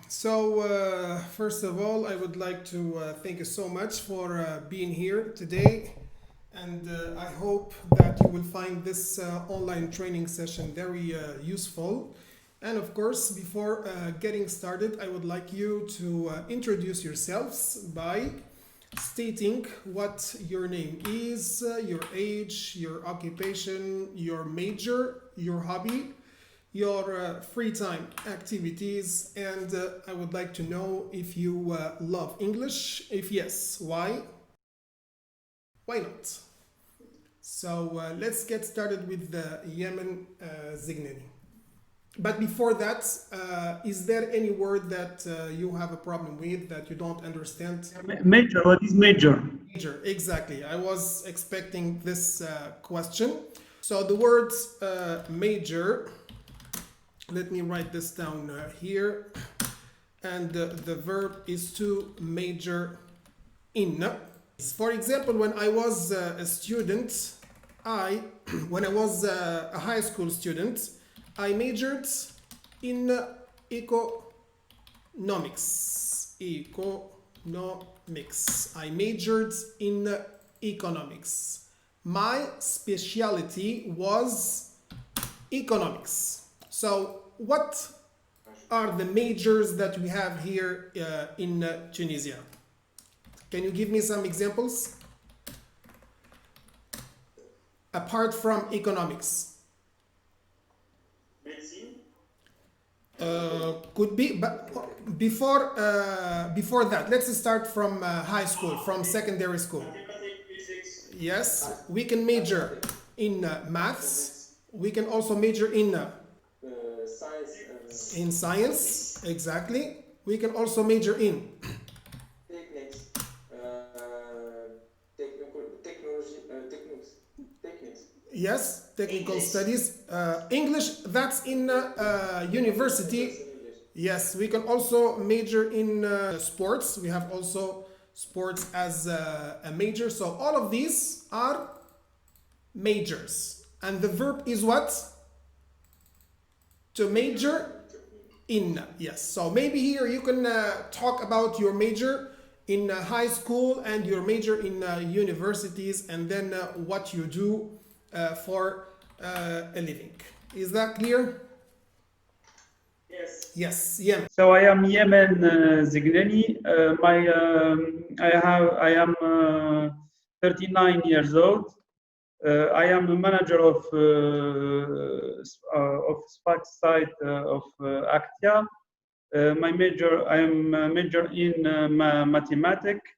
First of all, I would like to thank you so much for being here today. And I hope that you will find this online training session very useful. And of course, before getting started, I would like you to introduce yourselves by stating what your name is, your age, your occupation, your major, your hobby, your free time activities, and I would like to know if you love English. If yes, why? Why not? Let's get started with the Yemen Zignani. But before that, is there any word that you have a problem with that you don't understand? Major, what is major? Major, exactly. I was expecting this question. So the word major, let me write this down here. And the verb is to major in. For example, when I was a student, when I was a high school student, I majored in economics. Economics. I majored in economics. My specialty was economics. So, what are the majors that we have here in Tunisia? Can you give me some examples? Apart from economics. Could be, but before that, let's start from high school, from secondary school. Yes, we can major in maths. We can also major in science, exactly. We can also major in yes, technical studies. English, that's in university. Yes, we can also major in sports. We have also sports as a major. So all of these are majors. And the verb is what? To major in. Yes. So maybe here you can talk about your major in high school and your major in universities, and then what you do for a living. Is that clear? Yes, Yemen. So I am Yemen Zignani. I am 39 years old. I am a manager of SPAC site of Actia. I am a major in mathematics.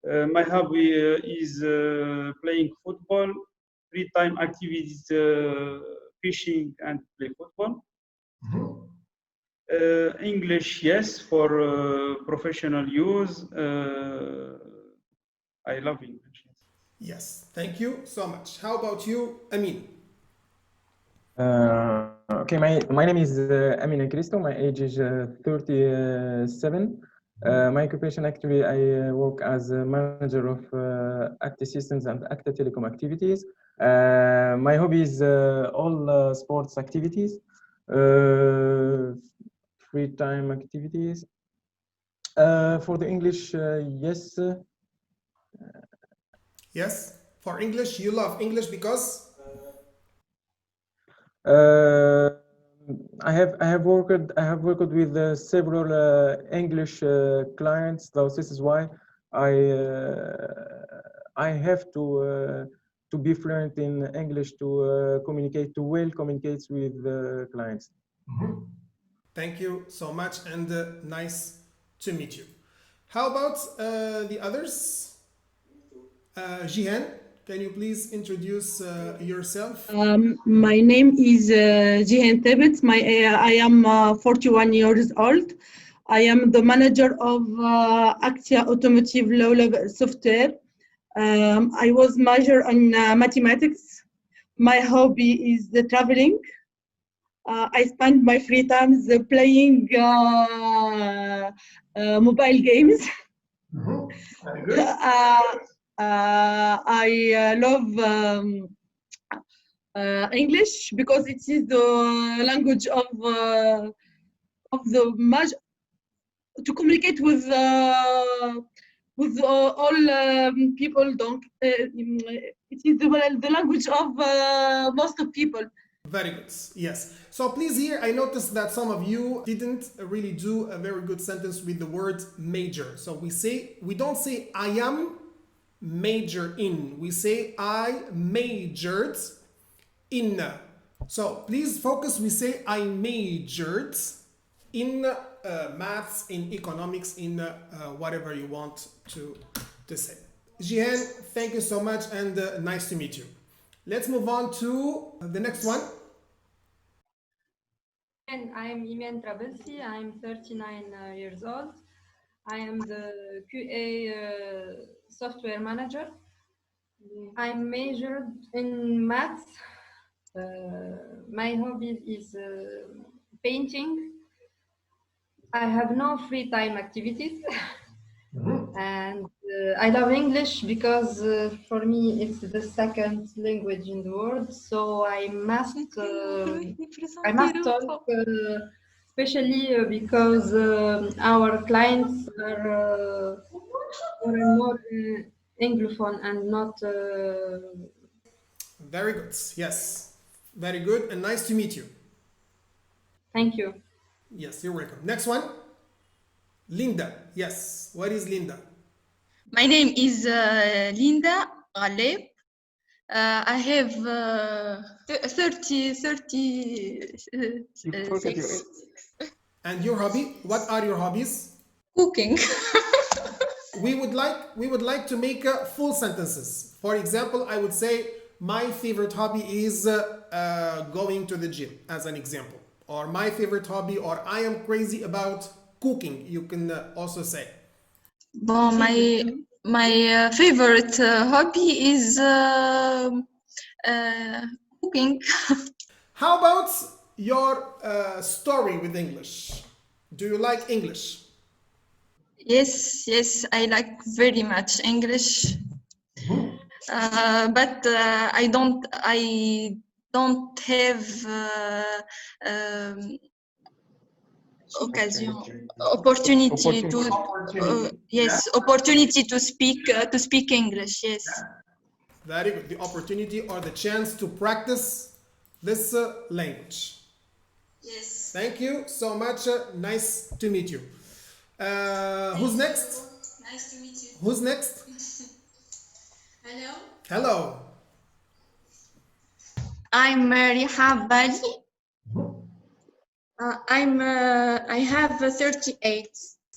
My hobby is playing football, free time activities, fishing and play football. English, yes, for professional use. I love English. Yes, thank you so much. How about you, Amin? Okay, my name is Amin Cristo. My age is 37. My occupation, actually, I work as a manager of Active Systems and Active Telecom activities. My hobby is all sports activities, free time activities. For the English, yes. Yes, for English, you love English because I have worked with several English clients. So this is why I have to be fluent in English to communicate with clients. thank you so much, and nice to meet you. How about the others? Jihan, can you please introduce yourself? My name is Jihan Tebet. I am 41 years old. I am the manager of Actia Automotive Low Level Software. I was major in mathematics. My hobby is the traveling. I spend my free times playing mobile games. I love English because it is the language of the to communicate with all people. Donc, it is the language of most of people. Very good. Yes. So please here, I noticed that some of you didn't really do a very good sentence with the word major. So we don't say I am major in. We say I majored in. So please focus. We say I majored in maths, in economics, in whatever you want to say. Jihan, thank you so much and nice to meet you. Let's move on to the next one. And I'm Imen Trabelsi. I'm 39 years old. I am the QA software manager. I'm majored in maths. My hobby is painting. I have no free time activities. And I love English because for me it's the second language in the world. So I must talk, especially because our clients are more and more Anglophone and not. Very good. Yes. Very good and nice to meet you. Thank you. Yes, you're welcome. Next one. Linda. Yes. What is Linda? My name is Linda Ghaleb. I have 36. And your hobby? What are your hobbies? Cooking. We would like to make full sentences. For example, I would say my favorite hobby is going to the gym, as an example. Or my favorite hobby, or I am crazy about cooking. You can also say. Well, my favorite hobby is cooking. How about your story with English? Do you like English? Yes, I like very much English, but I don't have opportunity to speak English. Yes. Very good. The opportunity or the chance to practice this language. Yes. Thank you so much. Nice to meet you. Who's next? Nice to meet you. Who's next? Hello. Hello. I'm Riadh Bali. I have 38.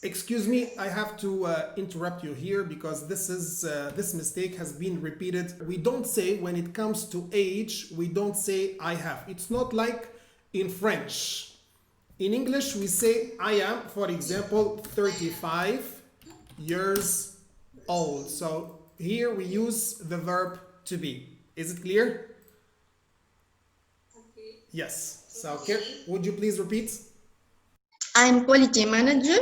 Excuse me, I have to interrupt you here because this mistake has been repeated. We don't say when it comes to age, we don't say I have. It's not like in French. In English, we say I am, for example, 35 years old. So here we use the verb to be. Is it clear? Okay. Yes. So would you please repeat? I'm quality manager.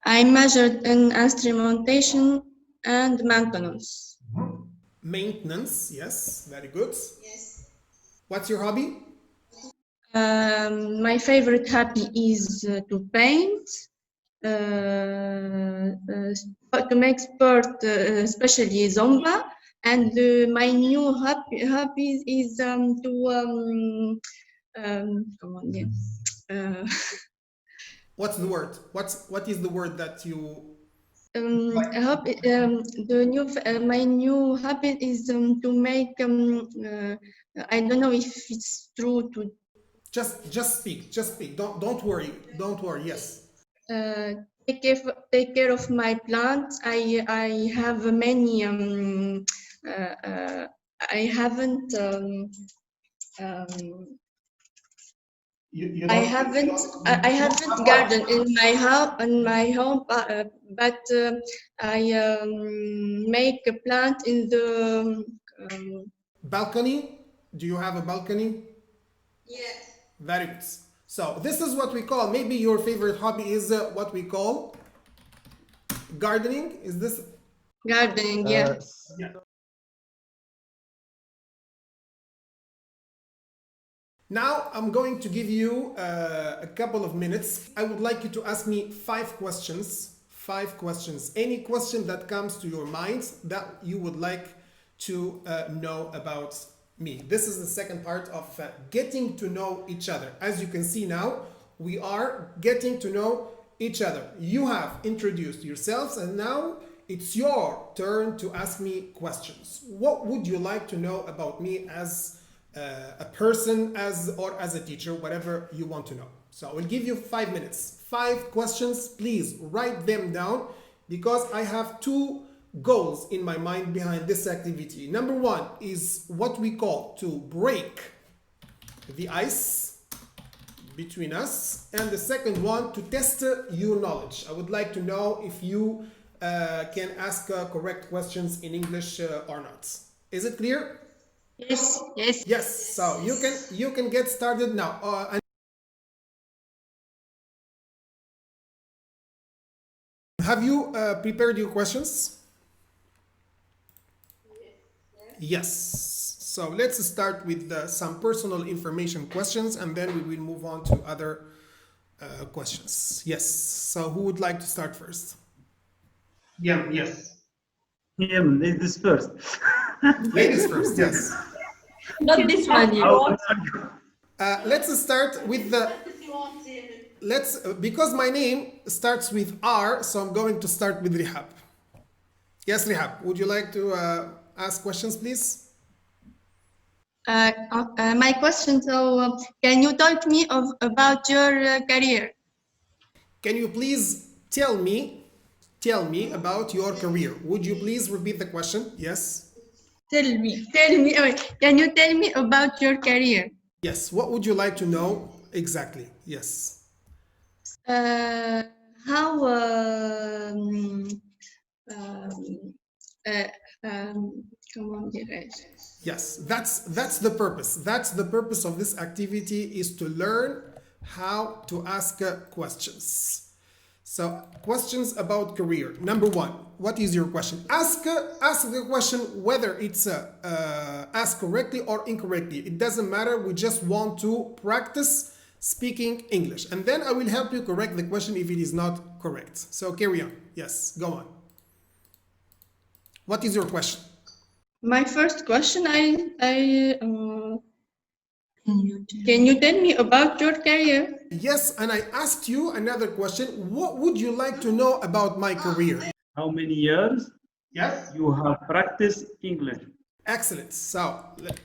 I majored in instrumentation and maintenance. Maintenance, yes, very good. Yes. What's your hobby? My favorite hobby is to paint, to make sport, especially Zumba. And my new hobby is comment dire? What's the word? What is the word that you? I hope my new habit is to make. I don't know if it's true to. Just speak. Don't worry. Yes. Take care of my plants. I have many. I haven't. I haven't garden in my home, but I make a plant in the balcony. Do you have a balcony? Yes. Very good. So this is what we call, maybe your favorite hobby is what we call gardening. Is this? Gardening, yeah. Now I'm going to give you a couple of minutes. I would like you to ask me 5 questions. 5 questions. Any question that comes to your mind that you would like to know about me. This is the second part of getting to know each other. As you can see now, we are getting to know each other. You have introduced yourselves and now it's your turn to ask me questions. What would you like to know about me as a person, or as a teacher, whatever you want to know. So I will give you 5 minutes. 5 questions, please write them down because I have 2 goals in my mind behind this activity. Number 1 is what we call to break the ice between us, and the second one to test your knowledge. I would like to know if you can ask correct questions in English or not. Is it clear? Yes, yes. Yes. So you can get started now. Have you prepared your questions? Yes. So let's start with some personal information questions and then we will move on to other questions. Yes. So who would like to start first? Yes. Ladies first. Ladies first, yes. Not this one, you want? Let's start with the... because my name starts with R, so I'm going to start with Rihab. Yes, Rihab, would you like to ask questions, please? My question, so can you talk to me about your career? Can you please tell me about your career? Would you please repeat the question? Yes. Tell me. Can you tell me about your career? Yes. What would you like to know exactly? Yes. Comment dirais-je? Yes, that's the purpose. That's the purpose of this activity, is to learn how to ask questions. So, questions about career. Number 1, what is your question? Ask the question whether it's asked correctly or incorrectly. It doesn't matter. We just want to practice speaking English. And then I will help you correct the question if it is not correct. So, carry on. Yes, go on. What is your question? My first question, can you tell me about your career? Yes, and I asked you another question. What would you like to know about my career? How many years? Yes. You have practiced English? Excellent. So,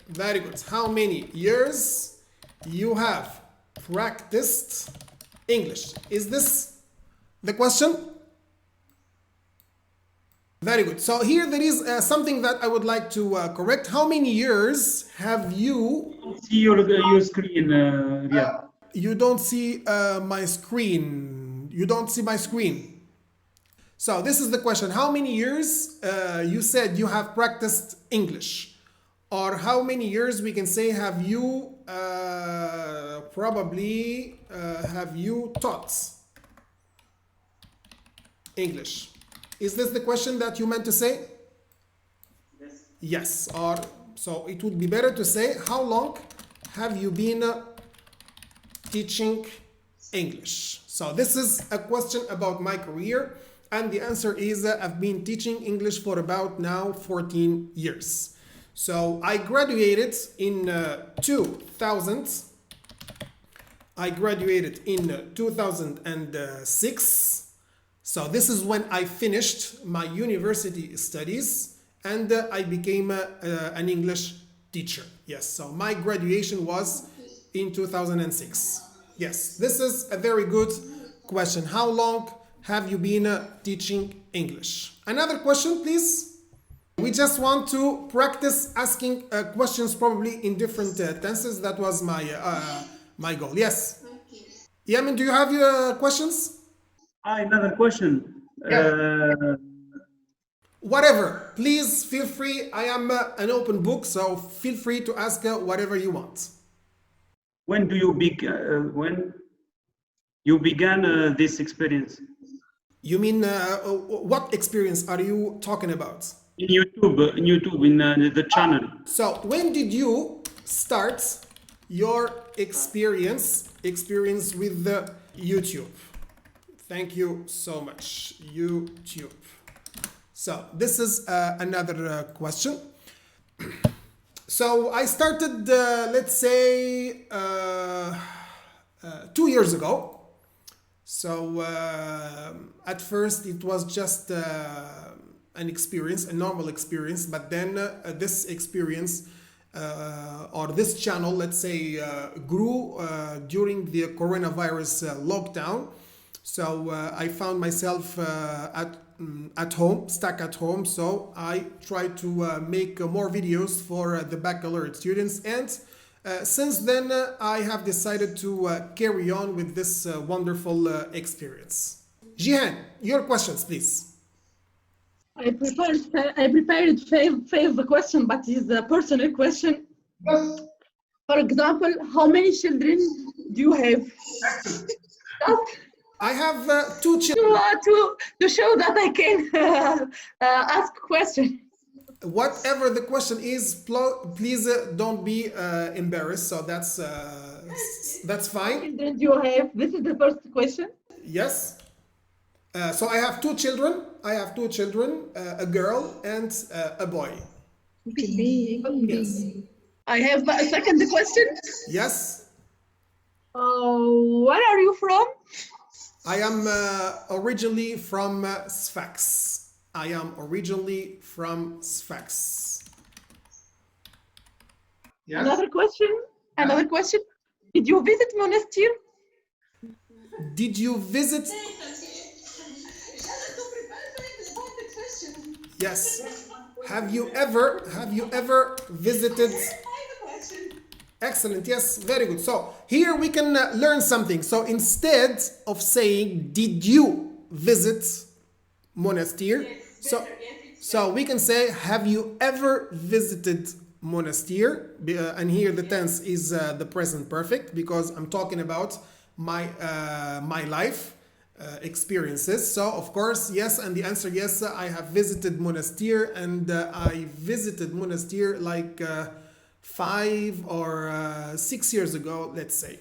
very good. How many years you have practiced English? Is this the question? Very good. So here there is something that I would like to correct. How many years have you... See your screen, Riadh. You don't see my screen. You don't see my screen. So this is the question. How many years you said you have practiced English? Or how many years we can say have you have you taught English? Is this the question that you meant to say? Yes. Yes. Or so it would be better to say, how long have you been teaching English? So this is a question about my career, and the answer is I've been teaching English for about now 14 years. So I graduated in 2000. I graduated in 2006. So this is when I finished my university studies and I became an English teacher. Yes, so my graduation was in 2006. Yes, this is a very good question. How long have you been teaching English? Another question, please. We just want to practice asking questions probably in different tenses. That was my goal. Yes. Yemen, do you have questions? Another question. Whatever, please feel free. I am an open book, so feel free to ask whatever you want. When you began this experience? You mean what experience are you talking about? In YouTube, in the channel. So when did you start your experience with the YouTube. Thank you so much, YouTube. So this is another question. So I started, let's say, 2 years ago. So at first it was just an experience, a normal experience, but then this experience or this channel, let's say, grew during the coronavirus lockdown. So I found myself at home, stuck at home. So I tried to make more videos for the baccalaureate students, and since then I have decided to carry on with this wonderful experience. Jihan, your questions, please. I prepared five question, but it's a personal question. For example, how many children do you have? I have 2 children. To show that I can ask question. Whatever the question is, please don't be embarrassed. So that's fine. Children do you have? This is the first question. Yes. So I have 2 children. A girl and a boy. Yes. I have a second question. Yes. Where are you from? I am originally from Sfax. Yes. Another question. Did you visit monastery? Did you visit? Yes. Have you ever visited? Excellent. Yes, very good. So here we can learn something. So instead of saying did you visit monastery, so we can say have you ever visited monastery? And here the tense is the present perfect, because I'm talking about my life experiences. So of course yes, and the answer yes, I have visited monastery, and I visited monastery like 5 or 6 years ago, let's say.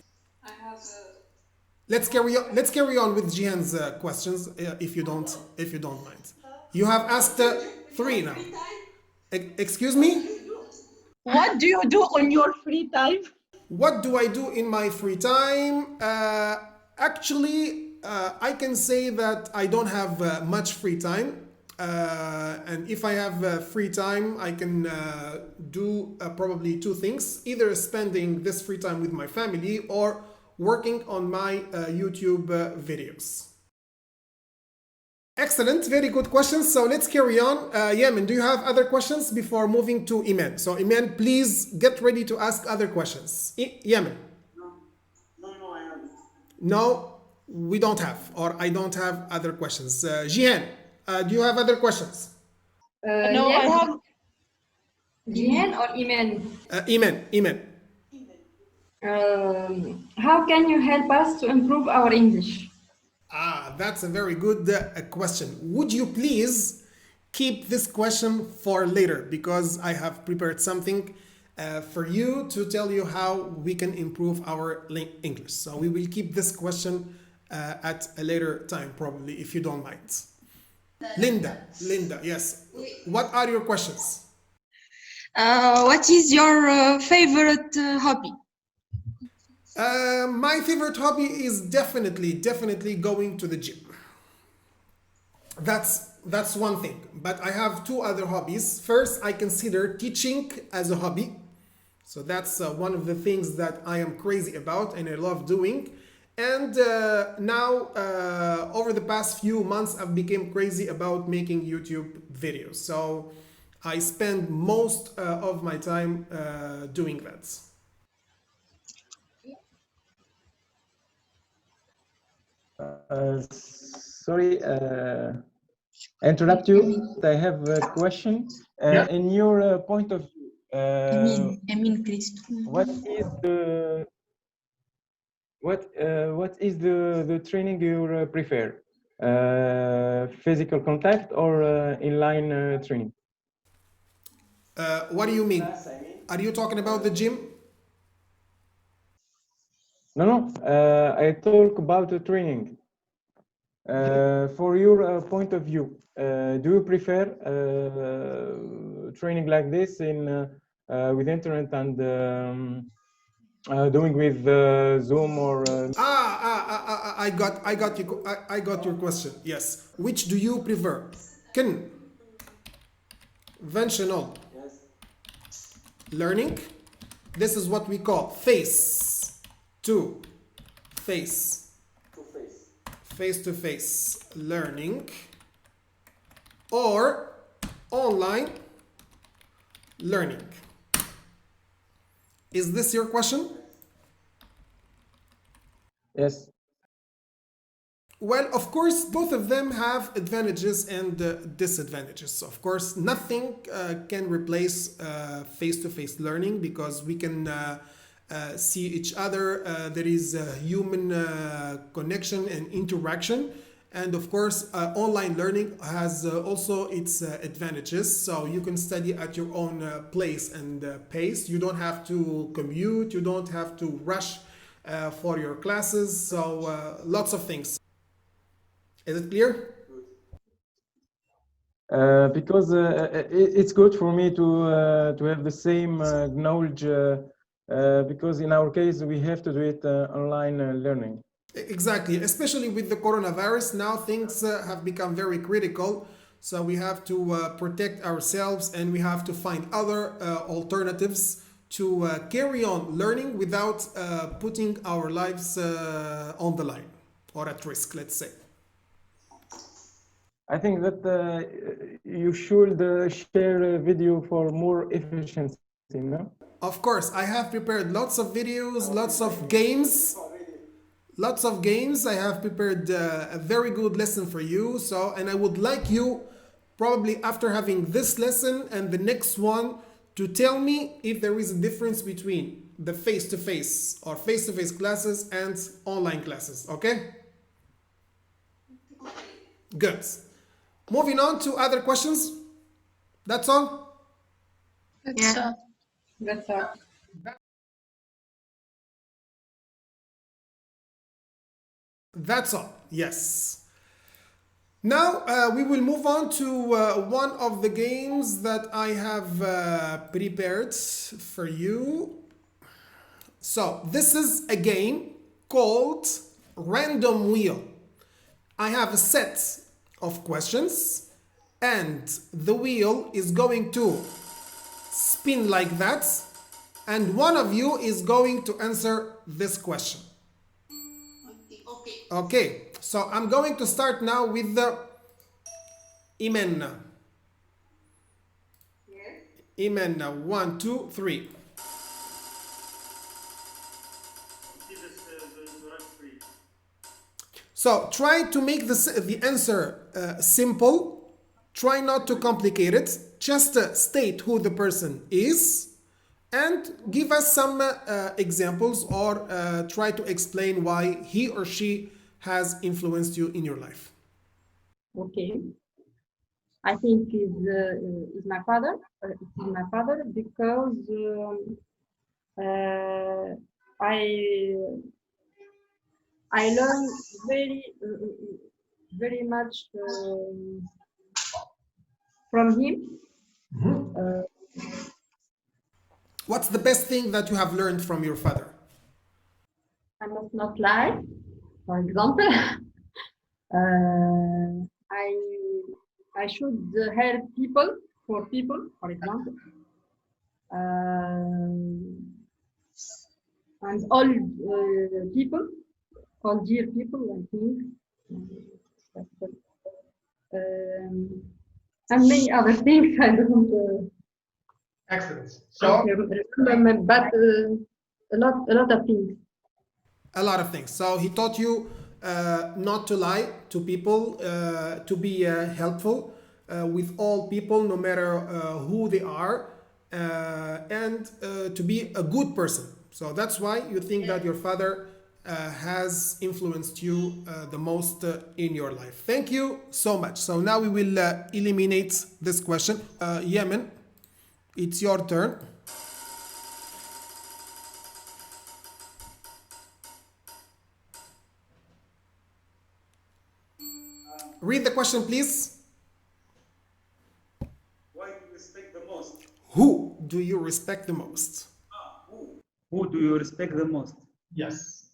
Let's carry on with Jihan's questions, if you don't mind. You have asked 3 now. Excuse me? What do you do on your free time? What do I do in my free time? Actually, I can say that I don't have much free time. And if I have free time, I can do probably 2 things: either spending this free time with my family or working on my YouTube videos. Excellent, very good questions. So let's carry on. Yemen, do you have other questions before moving to Iman? So Iman, please get ready to ask other questions. Yemen? No, I haven't. No, we don't have, or I don't have other questions. Jihan, do you have other questions? No, yes. I have. Jihan or Iman? Iman. How can you help us to improve our English? That's a very good question. Would you please keep this question for later, because I have prepared something for you to tell you how we can improve our English. So we will keep this question at a later time, probably, if you don't mind. Linda, yes. What are your questions? What is your favorite hobby? My favorite hobby is definitely going to the gym. That's one thing. But I have 2 other hobbies. First, I consider teaching as a hobby. So that's one of the things that I am crazy about and I love doing. And now, over the past few months, I've become crazy about making YouTube videos. So I spend most of my time doing that. Sorry, interrupt you. I have a question. In your point of view, what is the training you prefer? Physical contact or inline training? What do you mean? Are you talking about the gym? No, I talk about the training. For your point of view, do you prefer training like this in with internet and doing with Zoom or? I got your question. Yes. Which do you prefer? Conventional learning. This is what we call face to face learning, or online learning. Is this your question? Yes. Well, of course, both of them have advantages and disadvantages. Of course, nothing can replace face-to-face learning, because we can see each other. There is a human connection and interaction. And of course, online learning has also its advantages. So you can study at your own place and pace. You don't have to commute. You don't have to rush for your classes. So lots of things. Is it clear? Because it's good for me to have the same knowledge, because in our case we have to do it online learning. Exactly, especially with the coronavirus. Now things have become very critical, so we have to protect ourselves, and we have to find other alternatives to carry on learning without putting our lives on the line or at risk, let's say. I think that you should share a video for more efficiency, no? Of course, I have prepared lots of videos, lots of games. I have prepared a very good lesson for you. So, and I would like you, probably after having this lesson and the next one, to tell me if there is a difference between the face-to-face or face-to-face classes and online classes, okay? Good. Moving on to other questions. That's all? That's all. That's all. That's all, yes. Now we will move on to one of the games that I have prepared for you. So this is a game called Random Wheel. I have a set of questions, and the wheel is going to spin like that, and one of you is going to answer this question. Okay, so I'm going to start now with the Imenna. Imenna, 1, 2, 3. So try to make the answer simple. Try not to complicate it. Just state who the person is and give us some examples, or try to explain why he or she has influenced you in your life. Okay. I think is my father. It is my father because I learn very much from him. What's the best thing that you have learned from your father? I must not lie. For example, I should help people, for people, for example, and all people, all dear people, I think, and many other things. I don't. Excellent. So remember, but a lot of things. A lot of things. So he taught you not to lie to people, to be helpful with all people, no matter who they are, and to be a good person. So that's why you think that your father has influenced you the most in your life. Thank you so much. So now we will eliminate this question. Yemen, it's your turn. Read the question, please. Why do you respect the most? Who do you respect the most? Who do you respect the most? Yes.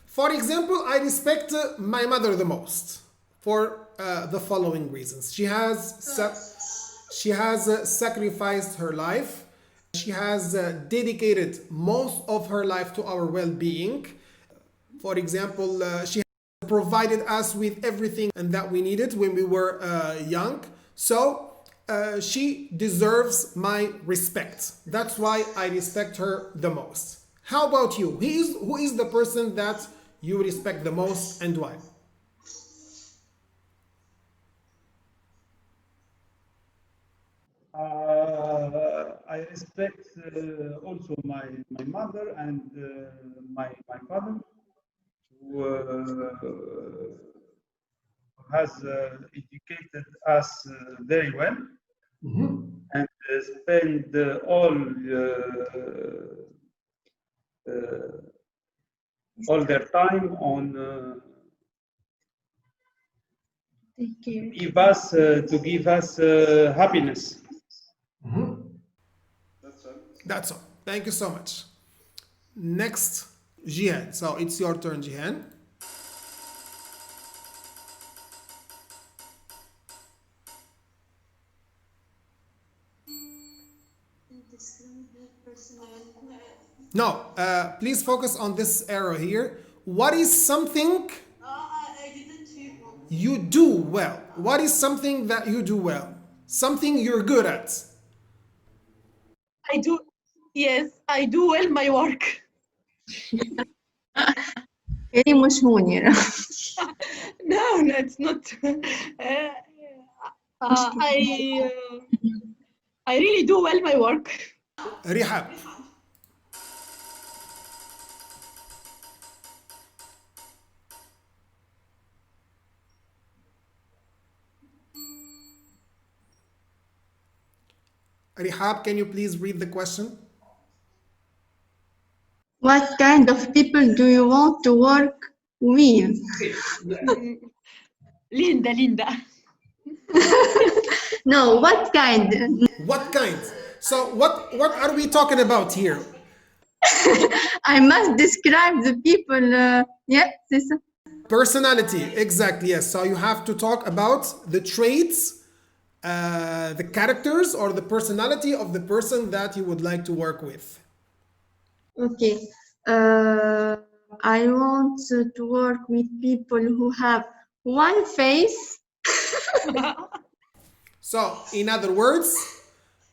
For example, I respect my mother the most for the following reasons. She has sacrificed her life. She has dedicated most of her life to our well-being. For example, she provided us with everything and that we needed when we were young. So she deserves my respect. That's why I respect her the most. How about you? Who is the person that you respect the most and why? I respect also my mother and my father, who has educated us very well and spend all their time on Take care. give us happiness. That's all. Thank you so much. Next, Jihan. So it's your turn, Jihan. No, please focus on this arrow here. What is something you do well? What is something that you do well? Something you're good at? Yes, I do well my work. Very much honor. No, it's not. I really do well my work. Rihab. Rihab, can you please read the question? What kind of people do you want to work with? Linda. No, what kind? What kind? So what are we talking about here? I must describe the people. Yeah, c'est ça. Personality, exactly, yes. So you have to talk about the traits, the characters or the personality of the person that you would like to work with. Okay. I want to work with people who have one face. So in other words,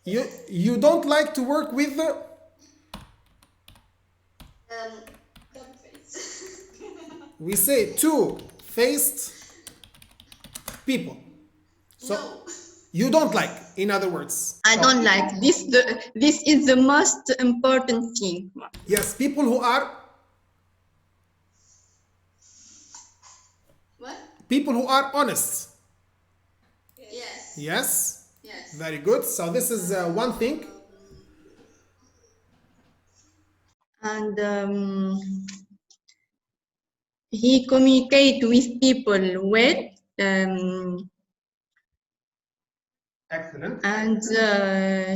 you don't like to work with the we say two-faced people. So you don't like, in other words. I don't like this. This is the most important thing. Yes, people who are What? people who are honest. Yes. Yes? Yes. Very good. So this is one thing. And he communicate with people well. Excellent. And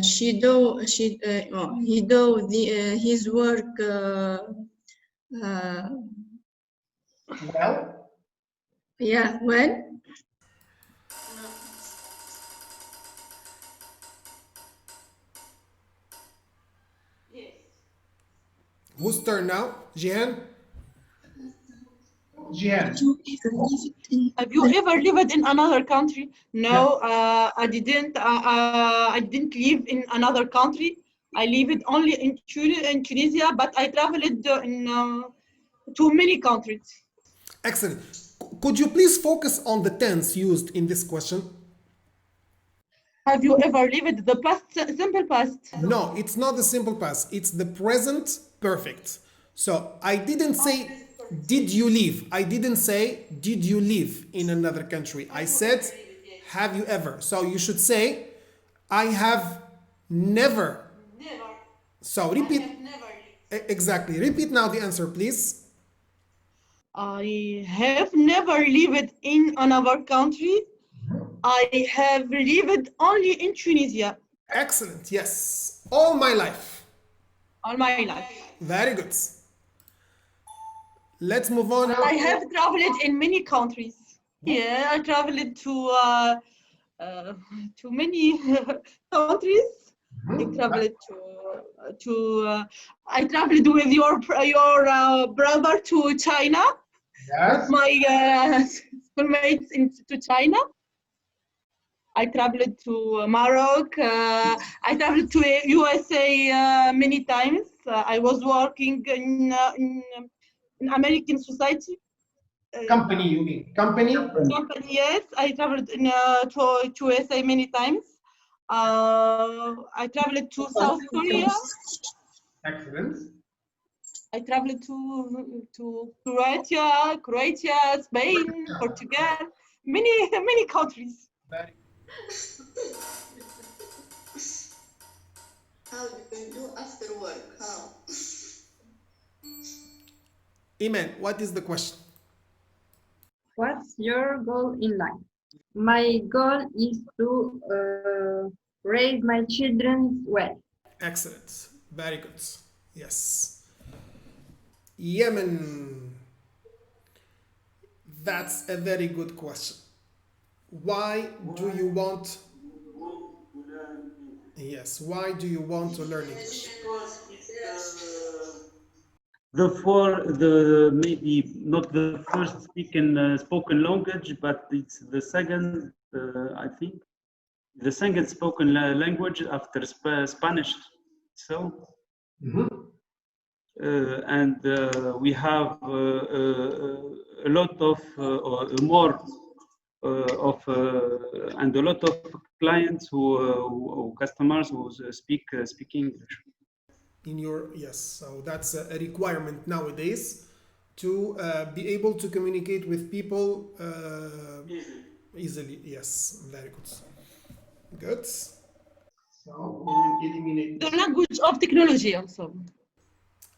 he do his work Well, yeah, well. whose turn now? Jihan? Jihan. Have you ever lived in another country? No, I didn't. I didn't live in another country. I lived only in Tunisia, but I traveled in to many countries. Excellent. Could you please focus on the tense used in this question? Have you ever lived the past, simple past? No, it's not the simple past. It's the present perfect. So I didn't say, did you live? I didn't say, did you live in another country? I said, have you ever? So you should say, I have never. Never. So repeat. Never. Exactly. Repeat now the answer, please. I have never lived in another country. I have lived only in Tunisia Excellent. Yes. All my life. all my life. Very good. Let's move on. I have traveled in many countries. Yeah, I traveled to many countries. I traveled I traveled with your brother to China. Yes. My schoolmates to China. I traveled to Morocco. I traveled to USA many times. I was working in American society. Company, you mean? Company? Company, yes. I traveled to USA many times. I traveled to South Korea. Excellent. I traveled to Croatia, Spain, Portugal, many countries. Very How do you do after work? How? Iman, what is the question? What's your goal in life? My goal is to raise my children well. Excellent. Very good. Yes. Yemen. That's a very good question. Why do you want? Yes. Why do you want to learn English? Maybe not the first spoken language, but it's the second, I think, the second spoken language after Spanish. So, and we have a lot of or more of and a lot of clients who customers who speak English. In your yes, so that's a requirement nowadays to be able to communicate with people easily. Yes, very good. Good. So we will eliminate. The language of technology also.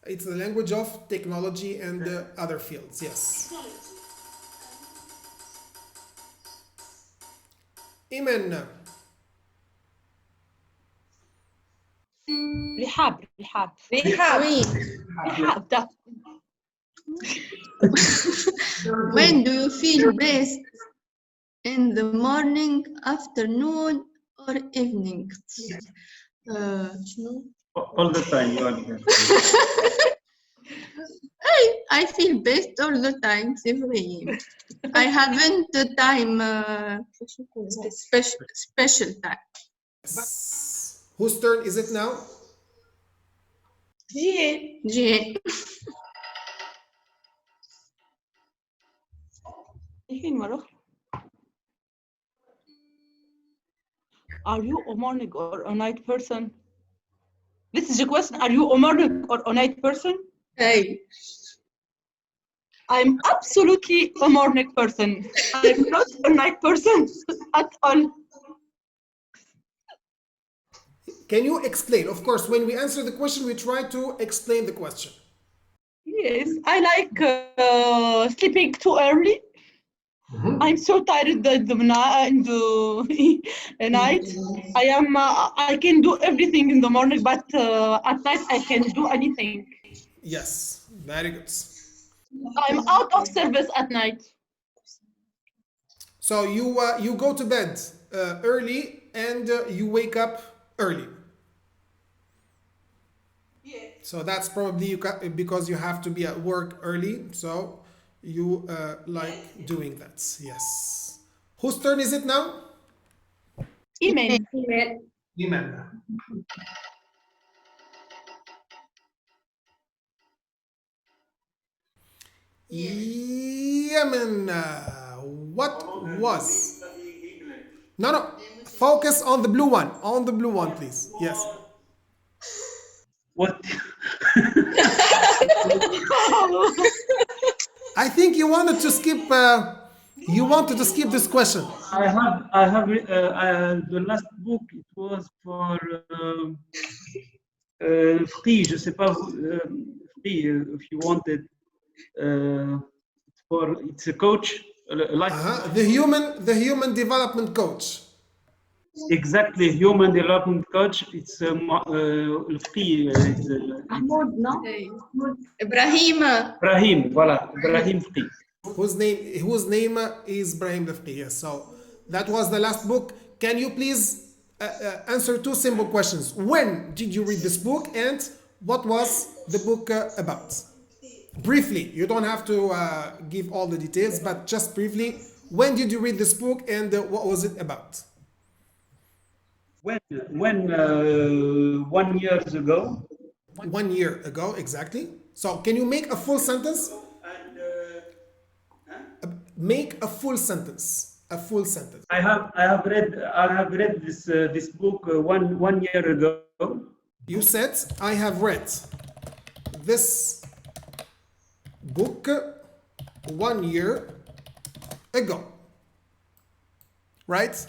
It's the language of technology and other fields. Yes. Iman. رحاب that. When do you feel best? In the morning, afternoon, or evening? شنو؟ All the time. I feel best all the time, c'est vrai. I haven't the time, special time. Yes. Whose turn is it now? Yeah. Are you a morning or a night person? This is the question. Are you a morning or a night person? Hey. I'm absolutely a morning person. I'm not a night person at all. Can you explain? Of course, when we answer the question, we try to explain the question. Yes, I like sleeping too early. I'm so tired in the night. I can do everything in the morning, but at night I can do anything. Yes, very good. I'm out of service at night. So you go to bed early and you wake up early. Yeah. So that's probably because you have to be at work early. So you like doing that. Yes. Whose turn is it now? Iman. Iman. Yemen. What was? No. Focus on the blue one. On the blue one, please. Yes. What? I think you wanted to skip. You wanted to skip this question. I have the last book. It was for free. Je sais pas free if you wanted. It it's a coach, like The human development coach. exactly human development coach. It's الفقي, Mahmoud, no? Ibrahim. Ibrahim, voilà, Ibrahim Fqi. Whose name is Brahim Lafqi. Yes. So that was the last book. Can you please answer two simple questions? When did you read this book, and what was the book about? Briefly. You don't have to give all the details, but just briefly. When did you read this book, and what was it about? When 1 year ago. 1 year ago, exactly. So can you make a full sentence? Make a full sentence. A full sentence. I have read this book 1 year ago. You said I have read this book 1 year ago. Right?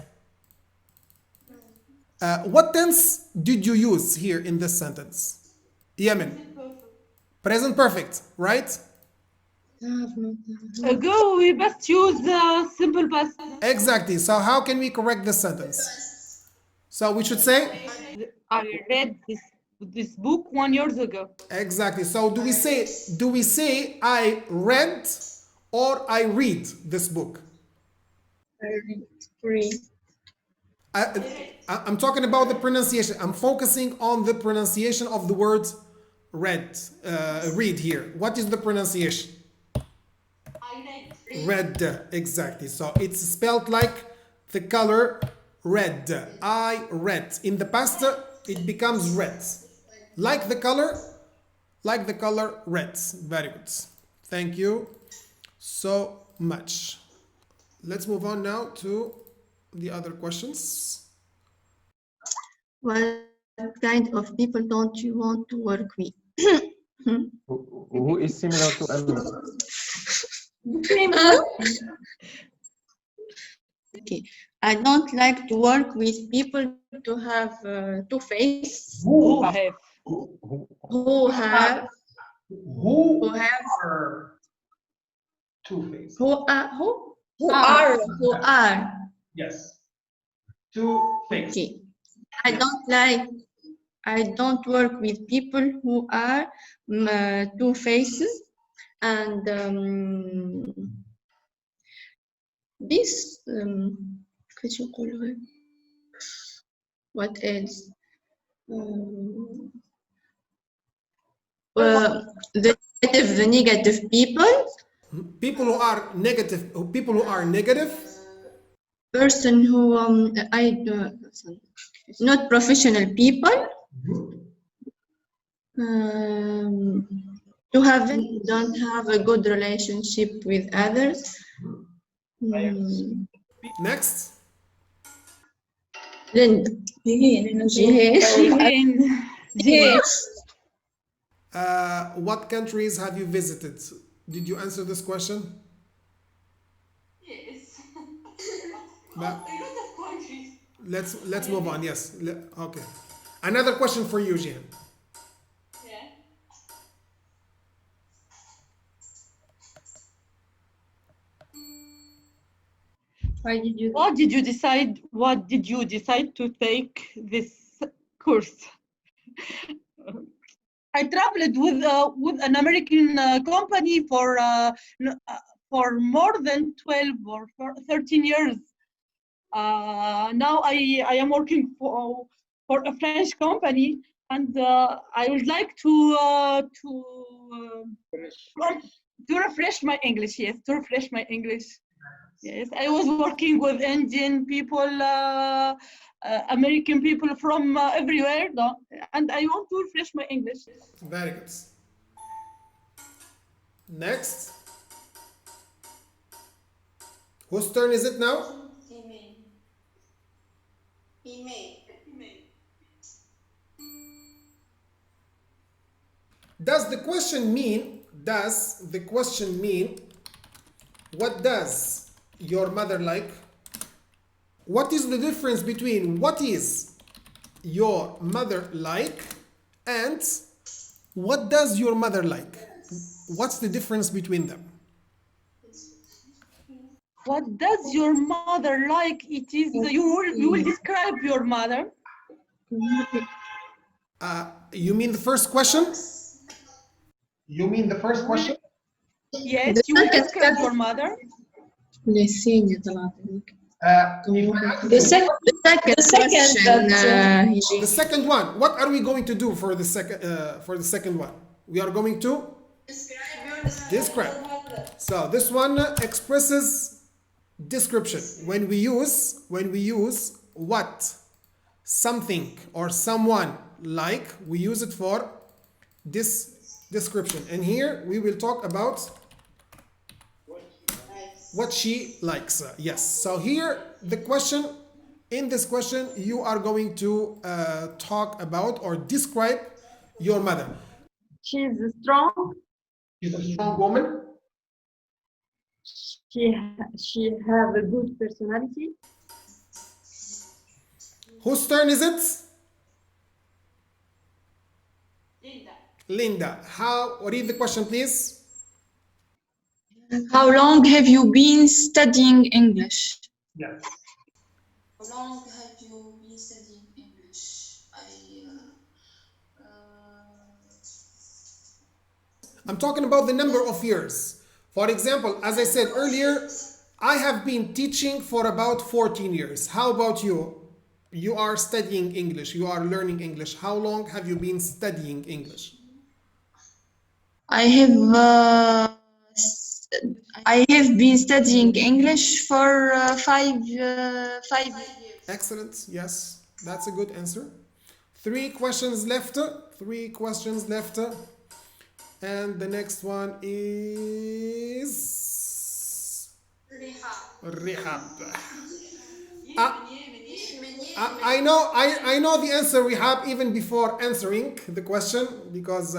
What tense did you use here in this sentence? Yemen. Present perfect, right? Ago, we best use the simple past. Exactly. So how can we correct this sentence? So we should say? I read this book 1 year ago. Exactly. So do we say I read or I read this book? Read. I'm talking about the pronunciation. I'm focusing on the pronunciation of the word read. Read here. What is the pronunciation? Red. Exactly. So it's spelled like the color red. I read. In the past, it becomes red. Like the color red. Very good. Thank you so much. Let's move on now to the other questions. What kind of people don't you want to work with? Who is similar to Amin? Okay, I don't like to work with people to have two faces. Who have? Who have Two faces. who are Yes. Two faces. okay. I don't work with people who are two faces, and this كيفاش نقولها؟ What else? The negative people. People who are negative. Person who not professional people. Don't have a good relationship with others. Next. What countries have you visited? Did you answer this question? Yes. But A lot of countries. let's move on. Yes. Okay. Another question for you, Jihan. Yeah. What did you decide to take this course? I traveled with an American company for more than 12 or 13 years. Now I am working for a French company, and I would like to refresh my English. Yes, to refresh my English. Yes, I was working with Indian people, American people from everywhere, and I want to refresh my English. Very good. Next. Whose turn is it now? Does the question mean, what does your mother like? What is the difference between what is your mother like and what does your mother like? What's the difference between them? What does your mother like? It is you will describe your mother. You mean the first question? You mean the first question? Yes, you will describe your mother. The second one. What are we going to do for the second one? We are going to describe. So this one expresses description. When we use what something or someone like, we use it for this description. And here we will talk about what she likes. Yes. So here the question, in this question, you are going to talk about or describe your mother. She's strong. She's a strong woman. She have a good personality. Whose turn is it? Linda. Read the question, please. How long have you been studying English? Yes. How long have you been studying English? I'm talking about the number of years. For example, as I said earlier, I have been teaching for about 14 years. How about you? You are studying English. You are learning English. How long have you been studying English? I have been studying English for 5 years. Excellent. Yes, that's a good answer. 3 questions left. 3 questions left. And the next one is Rihab. I know the answer, Rihab, even before answering the question, because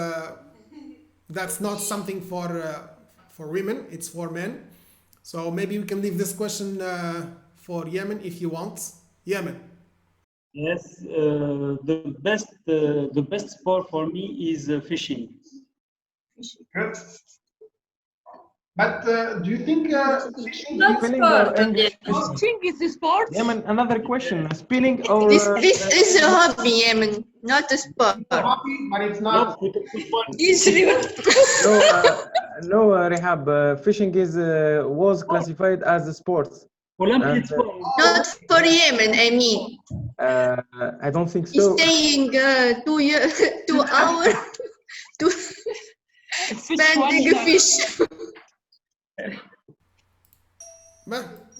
that's not something for women, it's for men. So maybe we can leave this question for Yemen if you want. Yemen. Yes, the best sport for me is fishing. Good. But do you think fishing Not Spelling sport. or English? Fishing is a sport. Yemen, another question. Spelling or This is a hobby, Yemen, not a sport. hobby, but it's not. No, Rehab. Fishing was classified as a sport. Olympic And, sport. Not for Yemen, I mean. I don't think He's so. staying 2 hours to spending a fish.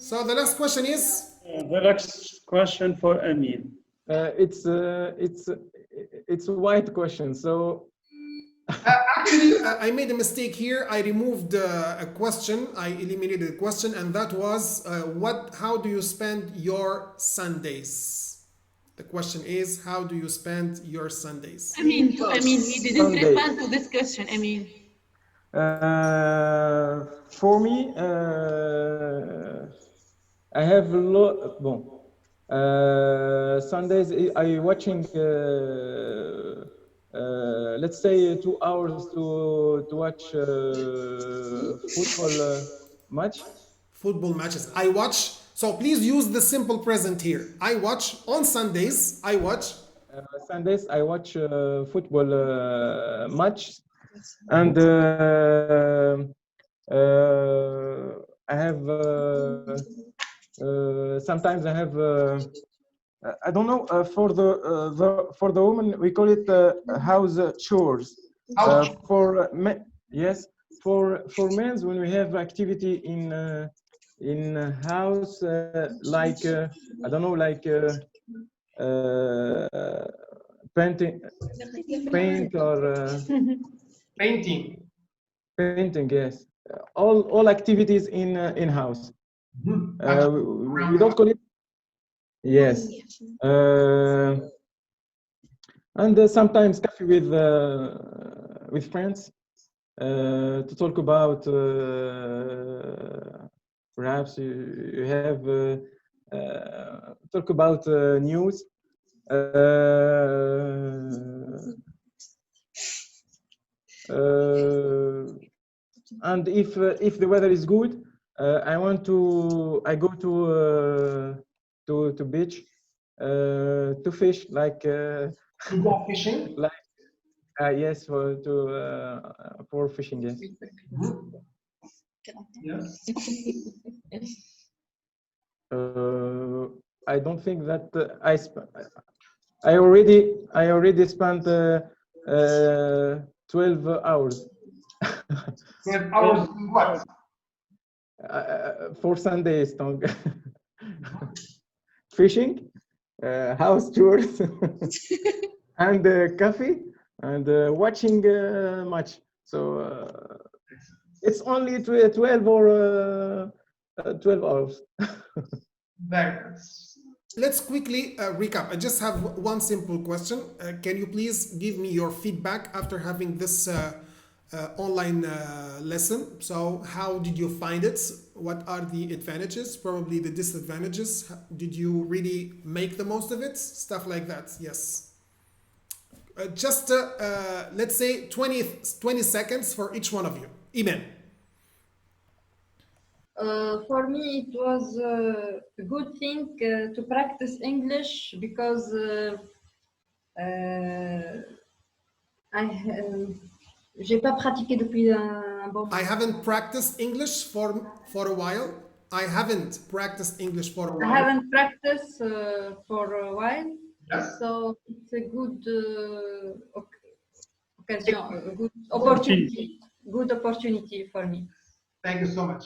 So the last question is? The next question for Amin. It's a wide question. So actually, I made a mistake here. I removed a question. I eliminated a question, and that was how do you spend your Sundays? The question is, how do you spend your Sundays? I mean, he didn't respond to this question. I mean, for me, I have a lot. Sundays I watching. Let's say 2 hours to watch football match. Football matches. I watch. So please use the simple present here. I watch on Sundays. I watch. Sundays I watch football match, and I have sometimes I have. I don't know, for the woman we call it house chores. For men, yes, for men, when we have activity in house, like I don't know, like paint or painting, yes, all activities in house. We don't call it. Yes, and sometimes coffee with friends to talk about. Perhaps you have talk about news. And if the weather is good, I go to beach to fish, like To go fishing? like yes, for fishing, yes. Yes. I don't think that I already spent 12 hours. 12 hours in what? For Sunday, Stong. Fishing, house chores, and coffee, and watching match. So it's only 12 or 12 hours. Very nice. Let's quickly recap. I just have one simple question. Can you please give me your feedback after having this online lesson? So how did you find it? What are the advantages, probably the disadvantages? Did you really make the most of it? Stuff like that, yes. Just let's say 20 seconds for each one of you. Iman. For me, it was a good thing to practice English because j'ai pas pratiqué depuis un bon moment. I haven't practiced English for a while. I haven't practiced English for a while. I haven't practiced for a while. Yes. So it's a good occasion, a good opportunity for me. Thank you so much.